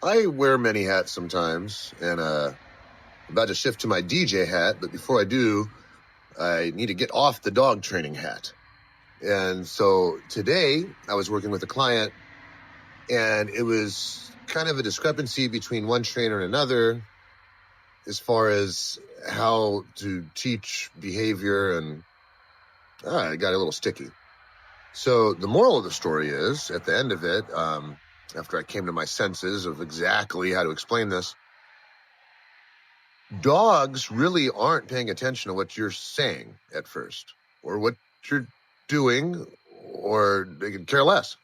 I wear many hats sometimes, and I'm about to shift to my DJ hat, but before I do, I need to get off the dog training hat. And so today I was working with a client, and it was kind of a discrepancy between one trainer and another as far as how to teach behavior, and it got a little sticky. So the moral of the story is, at the end of it, after I came to my senses of exactly how to explain this, dogs really aren't paying attention to what you're saying at first, or what you're doing, or they can care less.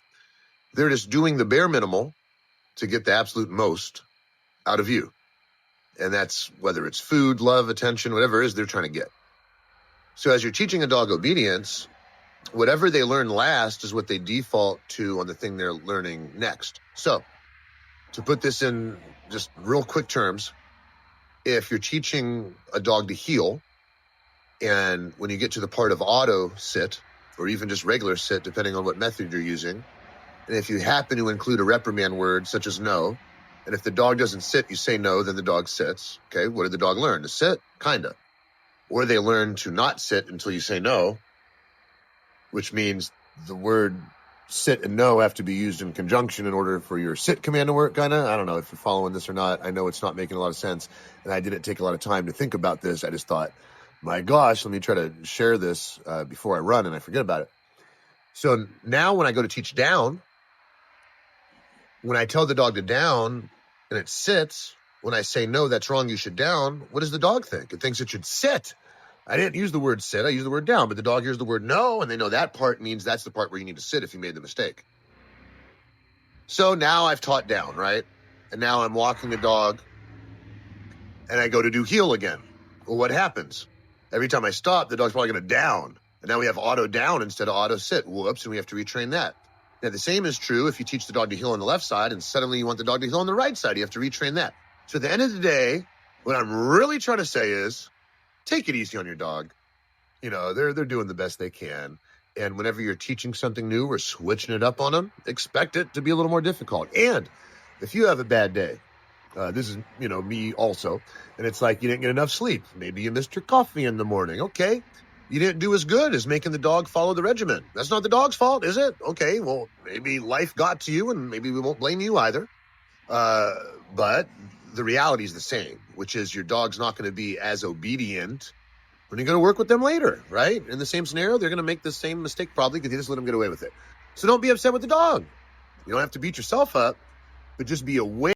They're just doing the bare minimal to get the absolute most out of you. And that's whether it's food, love, attention, whatever it is they're trying to get. So as you're teaching a dog obedience, whatever they learn last is what they default to on the thing they're learning next. So to put this in just real quick terms, if you're teaching a dog to heel, and when you get to the part of auto sit, or even just regular sit, depending on what method you're using, and if you happen to include a reprimand word such as no, and if the dog doesn't sit, you say no, then the dog sits. Okay, what did the dog learn? To sit? Kinda. Or they learn to not sit until you say no, which means the word sit and no have to be used in conjunction in order for your sit command to work, kind of. I don't know if you're following this or not. I know it's not making a lot of sense, and I didn't take a lot of time to think about this. I just thought, my gosh, let me try to share this before I run and I forget about it. So now when I go to teach down, when I tell the dog to down and it sits, when I say, no, that's wrong, you should down, what does the dog think? It thinks it should sit. I didn't use the word sit, I used the word down, but the dog hears the word no, and they know that part means that's the part where you need to sit if you made the mistake. So now I've taught down, right? And now I'm walking the dog, and I go to do heel again. Well, what happens? Every time I stop, the dog's probably going to down. And now we have auto down instead of auto sit. Whoops, and we have to retrain that. Now, the same is true if you teach the dog to heel on the left side, and suddenly you want the dog to heel on the right side. You have to retrain that. So at the end of the day, what I'm really trying to say is, take it easy on your dog. You know, they're doing the best they can. And whenever you're teaching something new or switching it up on them, expect it to be a little more difficult. And if you have a bad day, this is, me also, and it's like you didn't get enough sleep. Maybe you missed your coffee in the morning. Okay. You didn't do as good as making the dog follow the regimen. That's not the dog's fault, is it? Okay, well, maybe life got to you, and maybe we won't blame you either. But the reality is the same, which is your dog's not going to be as obedient when you're going to work with them later, right? In the same scenario, they're going to make the same mistake probably because you just let them get away with it. So don't be upset with the dog. You don't have to beat yourself up, but just be aware